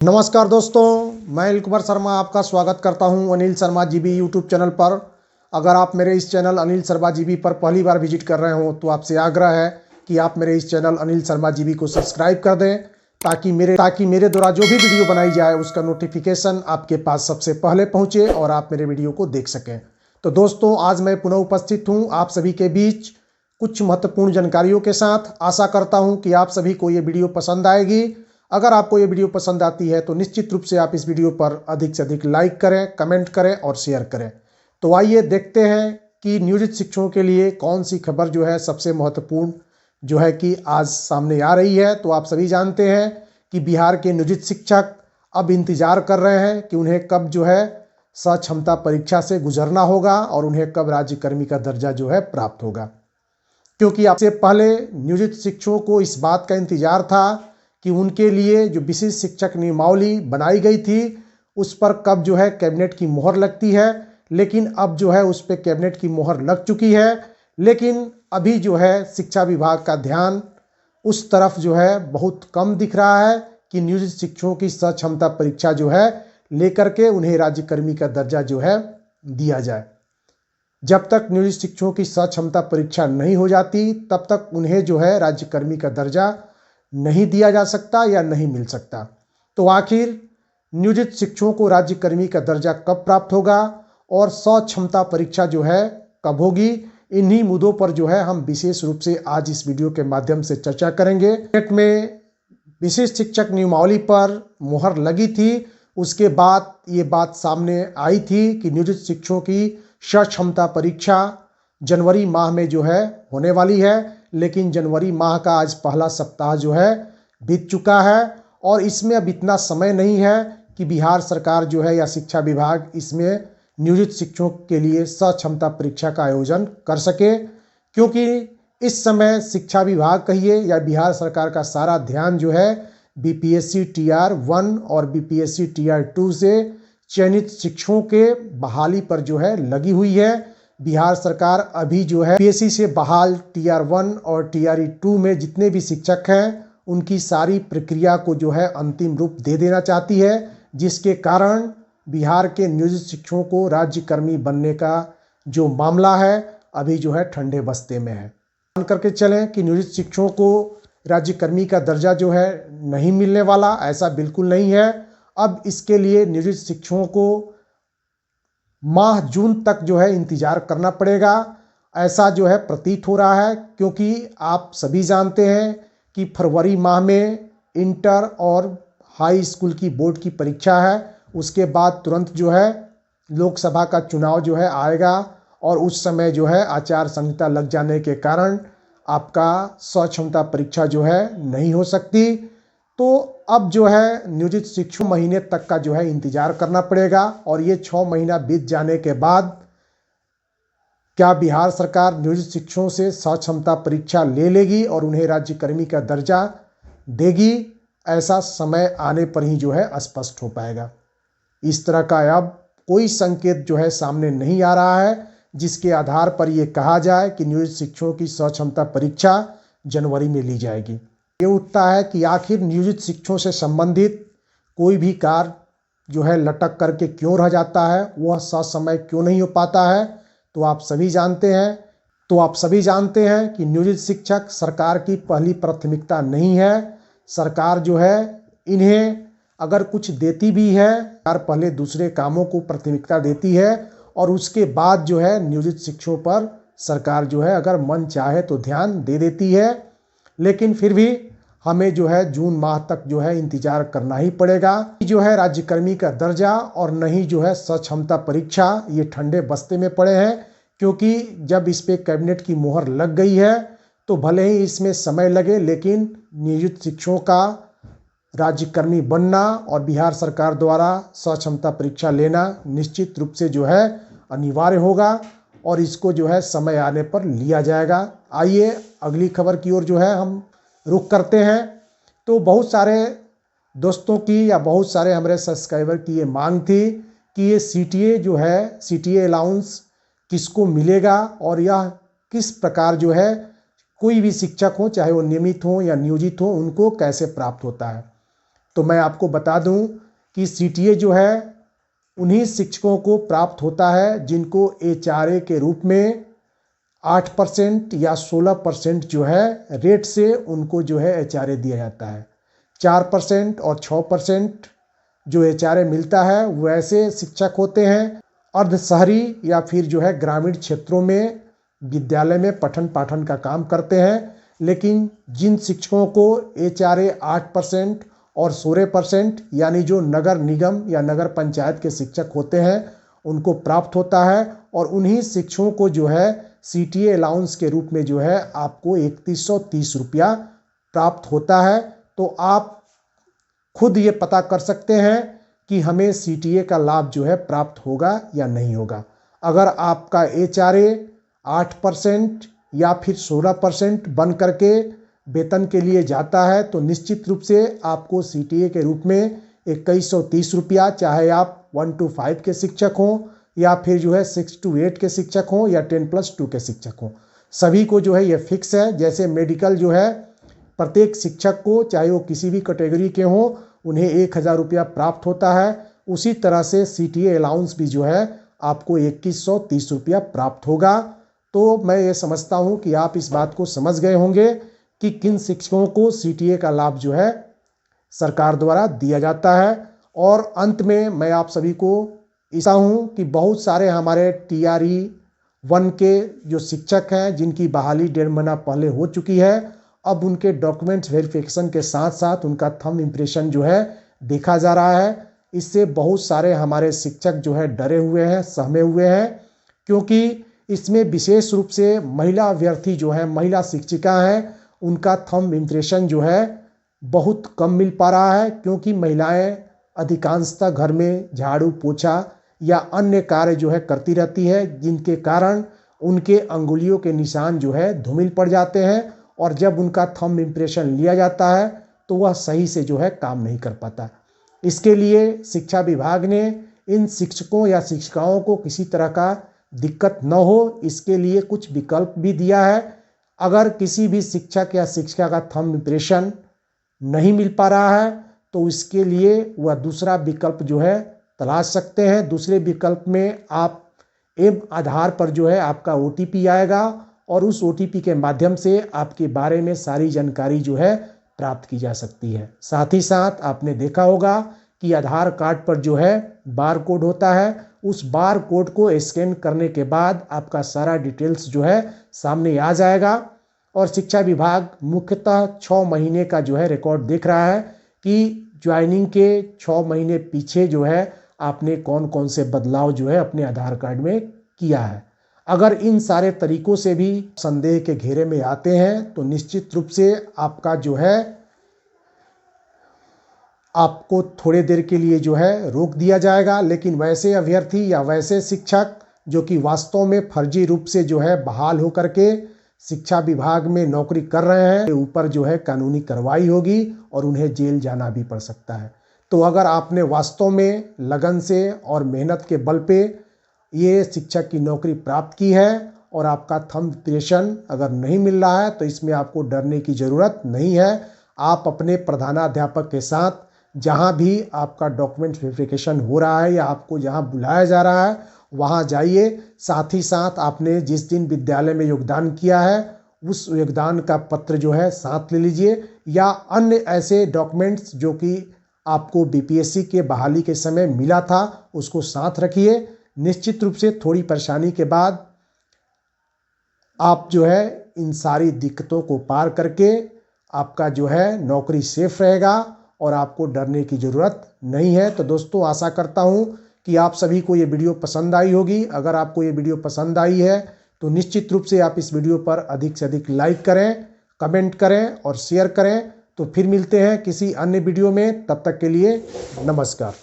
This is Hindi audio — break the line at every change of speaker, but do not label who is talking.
नमस्कार दोस्तों, मैं अनिल कुमार शर्मा आपका स्वागत करता हूं Anil Sharma GB YouTube channel पर। अगर आप मेरे इस चैनल अनिल शर्मा जीबी पर पहली बार विजिट कर रहे हो तो आपसे आग्रह है कि आप मेरे इस चैनल अनिल शर्मा जीबी को सब्सक्राइब कर दें ताकि मेरे द्वारा जो भी वीडियो बनाई जाए उसका नोटिफिकेशन आपके पास सबसे पहले पहुँचे और आप मेरे वीडियो को देख सकें। तो दोस्तों, आज मैं पुनः उपस्थित हूँ आप सभी के बीच कुछ महत्वपूर्ण जानकारियों के साथ। आशा करता हूँ कि आप सभी को ये वीडियो पसंद आएगी। अगर आपको ये वीडियो पसंद आती है तो निश्चित रूप से आप इस वीडियो पर अधिक से अधिक लाइक करें, कमेंट करें और शेयर करें। तो आइए देखते हैं कि नियोजित शिक्षकों के लिए कौन सी खबर जो है सबसे महत्वपूर्ण जो है कि आज सामने आ रही है। तो आप सभी जानते हैं कि बिहार के नियोजित शिक्षक अब इंतजार कर रहे हैं कि उन्हें कब जो है सक्षमता परीक्षा से गुजरना होगा और उन्हें कब राज्यकर्मी का दर्जा जो है प्राप्त होगा। क्योंकि आपसे पहले नियोजित शिक्षकों को इस बात का इंतजार था कि उनके लिए जो विशिष्ट शिक्षक नियमावली बनाई गई थी उस पर कब जो है कैबिनेट की मोहर लगती है। लेकिन अब जो है उस पर कैबिनेट की मोहर लग चुकी है, लेकिन अभी जो है शिक्षा विभाग का ध्यान उस तरफ जो है बहुत कम दिख रहा है कि नियोजित शिक्षकों की सक्षमता परीक्षा जो है लेकर के उन्हें राज्यकर्मी का दर्जा जो है दिया जाए। जब तक नियोजित शिक्षकों की सक्षमता परीक्षा नहीं हो जाती तब तक उन्हें जो है राज्यकर्मी का दर्जा नहीं दिया जा सकता या नहीं मिल सकता। तो आखिर नियोजित शिक्षकों को राज्यकर्मी का दर्जा कब प्राप्त होगा और सक्षमता परीक्षा जो है कब होगी, इन्हीं मुद्दों पर जो है हम विशेष रूप से आज इस वीडियो के माध्यम से चर्चा करेंगे। कैबिनेट में विशिष्ट शिक्षक नियमावली पर मुहर लगी थी, उसके बाद ये बात सामने आई थी कि नियोजित शिक्षकों की सक्षमता परीक्षा जनवरी माह में जो है होने वाली है। लेकिन जनवरी माह का आज पहला सप्ताह जो है बीत चुका है और इसमें अब इतना समय नहीं है कि बिहार सरकार जो है या शिक्षा विभाग इसमें नियोजित शिक्षकों के लिए सक्षमता परीक्षा का आयोजन कर सके। क्योंकि इस समय शिक्षा विभाग कहिए या बिहार सरकार का सारा ध्यान जो है बीपीएससी टीआर 1 और बीपीएससी टीआर 2 से चयनित शिक्षकों के बहाली पर जो है लगी हुई है। बिहार सरकार अभी जो है पीएससी से बहाल टीआर 1 और टीआर 2 में जितने भी शिक्षक हैं उनकी सारी प्रक्रिया को जो है अंतिम रूप दे देना चाहती है, जिसके कारण बिहार के नियोजित शिक्षकों को राज्यकर्मी बनने का जो मामला है अभी जो है ठंडे बस्ते में है। मान करके चलें कि नियोजित शिक्षकों को राज्यकर्मी का दर्जा जो है नहीं मिलने वाला, ऐसा बिल्कुल नहीं है। अब इसके लिए नियोजित शिक्षकों को माह जून तक जो है इंतजार करना पड़ेगा, ऐसा जो है प्रतीत हो रहा है। क्योंकि आप सभी जानते हैं कि फरवरी माह में इंटर और हाई स्कूल की बोर्ड की परीक्षा है, उसके बाद तुरंत जो है लोकसभा का चुनाव जो है आएगा और उस समय जो है आचार संहिता लग जाने के कारण आपका सक्षमता परीक्षा जो है नहीं हो सकती। तो अब जो है नियोजित शिक्षक महीने तक का जो है इंतजार करना पड़ेगा और ये 6 महीना बीत जाने के बाद क्या बिहार सरकार नियोजित शिक्षकों से सक्षमता परीक्षा ले लेगी और उन्हें राज्यकर्मी का दर्जा देगी, ऐसा समय आने पर ही जो है स्पष्ट हो पाएगा। इस तरह का अब कोई संकेत जो है सामने नहीं आ रहा है जिसके आधार पर यह कहा जाए कि नियोजित शिक्षकों की सक्षमता परीक्षा जनवरी में ली जाएगी। ये उठता है कि आखिर नियोजित शिक्षकों से संबंधित कोई भी कार्य जो है लटक करके क्यों रह जाता है, वह ससमय क्यों नहीं हो पाता है। तो आप सभी जानते हैं कि नियोजित शिक्षक सरकार की पहली प्राथमिकता नहीं है। सरकार जो है इन्हें अगर कुछ देती भी है, सरकार पहले दूसरे कामों को प्राथमिकता देती है और उसके बाद जो है नियोजित शिक्षकों पर सरकार जो है अगर मन चाहे तो ध्यान दे देती है। लेकिन फिर भी हमें जो है जून माह तक जो है इंतजार करना ही पड़ेगा। जो है राज्यकर्मी का दर्जा और नहीं जो है सक्षमता परीक्षा, ये ठंडे बस्ते में पड़े हैं। क्योंकि जब इस पे कैबिनेट की मोहर लग गई है तो भले ही इसमें समय लगे, लेकिन नियोजित शिक्षकों का राज्यकर्मी बनना और बिहार सरकार द्वारा सक्षमता परीक्षा लेना निश्चित रूप से जो है अनिवार्य होगा और इसको जो है समय आने पर लिया जाएगा। आइए अगली खबर की ओर जो है हम रुख करते हैं। तो बहुत सारे दोस्तों की या बहुत सारे हमारे सब्सक्राइबर की ये मांग थी कि ये सीटीए जो है सीटीए अलाउंस किसको मिलेगा और यह किस प्रकार जो है कोई भी शिक्षक हो, चाहे वो नियमित हो या नियोजित हो, उनको कैसे प्राप्त होता है। तो मैं आपको बता दूं कि CTA जो है उन्हीं शिक्षकों को प्राप्त होता है जिनको HRA के रूप में 8% या 16% जो है रेट से उनको जो है HRA दिया जाता है। 4% और 6% जो HRA मिलता है वैसे शिक्षक होते हैं अर्ध शहरी या फिर जो है ग्रामीण क्षेत्रों में विद्यालय में पठन पाठन का काम करते हैं। लेकिन जिन शिक्षकों को HRA 8% और 16% यानी जो नगर निगम या नगर पंचायत के शिक्षक होते हैं उनको प्राप्त होता है और उन्हीं शिक्षकों को जो है CTA अलाउंस के रूप में जो है आपको 3130 रुपया प्राप्त होता है। तो आप खुद ये पता कर सकते हैं कि हमें CTA का लाभ जो है प्राप्त होगा या नहीं होगा। अगर आपका HRA 8% या फिर 16% बन करके वेतन के लिए जाता है तो निश्चित रूप से आपको CTA के रूप में 2130 रुपया, चाहे आप 1 to 5 के शिक्षक हों या फिर जो है 6 to 8 के शिक्षक हों या 10+2 के शिक्षक हों, सभी को जो है ये फिक्स है। जैसे मेडिकल जो है प्रत्येक शिक्षक को चाहे वो किसी भी कैटेगरी के हों उन्हें 1000 रुपया प्राप्त होता है, उसी तरह से CTA अलाउंस भी जो है आपको 2130 रुपया प्राप्त होगा। तो मैं ये समझता हूँ कि आप इस बात को समझ गए होंगे कि किन शिक्षकों को CTA का लाभ जो है सरकार द्वारा दिया जाता है। और अंत में मैं आप सभी को ऐसा हूँ कि बहुत सारे हमारे TRE 1 के जो शिक्षक हैं जिनकी बहाली 1.5 महीना पहले हो चुकी है, अब उनके डॉक्यूमेंट्स वेरिफिकेशन के साथ साथ उनका थंब इम्प्रेशन जो है देखा जा रहा है। इससे बहुत सारे हमारे शिक्षक जो है डरे हुए हैं, सहमे हुए हैं, क्योंकि इसमें विशेष रूप से महिला अभ्यर्थी जो है, महिला शिक्षिका हैं, उनका थंब इम्प्रेशन जो है बहुत कम मिल पा रहा है, क्योंकि महिलाएं अधिकांशतः घर में झाड़ू पोछा या अन्य कार्य जो है करती रहती है, जिनके कारण उनके अंगुलियों के निशान जो है धूमिल पड़ जाते हैं और जब उनका थंब इम्प्रेशन लिया जाता है तो वह सही से जो है काम नहीं कर पाता। इसके लिए शिक्षा विभाग ने इन शिक्षकों या शिक्षिकाओं को किसी तरह का दिक्कत न हो, इसके लिए कुछ विकल्प भी दिया है। अगर किसी भी शिक्षक या शिक्षिका का थंब इम्प्रेशन नहीं मिल पा रहा है तो इसके लिए वह दूसरा विकल्प जो है तलाश सकते हैं। दूसरे विकल्प में आप आधार पर जो है आपका OTP आएगा और उस OTP के माध्यम से आपके बारे में सारी जानकारी जो है प्राप्त की जा सकती है। साथ ही साथ आपने देखा होगा कि आधार कार्ड पर जो है बार कोड होता है, उस बार कोड को स्कैन करने के बाद आपका सारा डिटेल्स जो है सामने आ जाएगा। और शिक्षा विभाग मुख्यतः 6 महीने का जो है रिकॉर्ड देख रहा है कि ज्वाइनिंग के 6 महीने पीछे जो है आपने कौन कौन से बदलाव जो है अपने आधार कार्ड में किया है। अगर इन सारे तरीकों से भी संदेह के घेरे में आते हैं तो निश्चित रूप से आपका जो है आपको थोड़ी देर के लिए जो है रोक दिया जाएगा। लेकिन वैसे अभ्यर्थी या वैसे शिक्षक जो कि वास्तव में फर्जी रूप से जो है बहाल होकर के शिक्षा विभाग में नौकरी कर रहे हैं, के ऊपर जो है कानूनी कार्रवाई होगी और उन्हें जेल जाना भी पड़ सकता है। तो अगर आपने वास्तव में लगन से और मेहनत के बल पे ये शिक्षक की नौकरी प्राप्त की है और आपका थंब इम्प्रेशन अगर नहीं मिल रहा है तो इसमें आपको डरने की ज़रूरत नहीं है। आप अपने प्रधानाध्यापक के साथ जहाँ भी आपका डॉक्यूमेंट वेरिफिकेशन हो रहा है या आपको जहाँ बुलाया जा रहा है वहाँ जाइए। साथ ही साथ आपने जिस दिन विद्यालय में योगदान किया है उस योगदान का पत्र जो है साथ ले लीजिए, या अन्य ऐसे डॉक्यूमेंट्स जो कि आपको BPSC के बहाली के समय मिला था उसको साथ रखिए। निश्चित रूप से थोड़ी परेशानी के बाद आप जो है इन सारी दिक्कतों को पार करके आपका जो है नौकरी सेफ रहेगा और आपको डरने की ज़रूरत नहीं है। तो दोस्तों, आशा करता हूँ कि आप सभी को ये वीडियो पसंद आई होगी। अगर आपको ये वीडियो पसंद आई है तो निश्चित रूप से आप इस वीडियो पर अधिक से अधिक लाइक करें, कमेंट करें और शेयर करें। तो फिर मिलते हैं किसी अन्य वीडियो में, तब तक के लिए नमस्कार।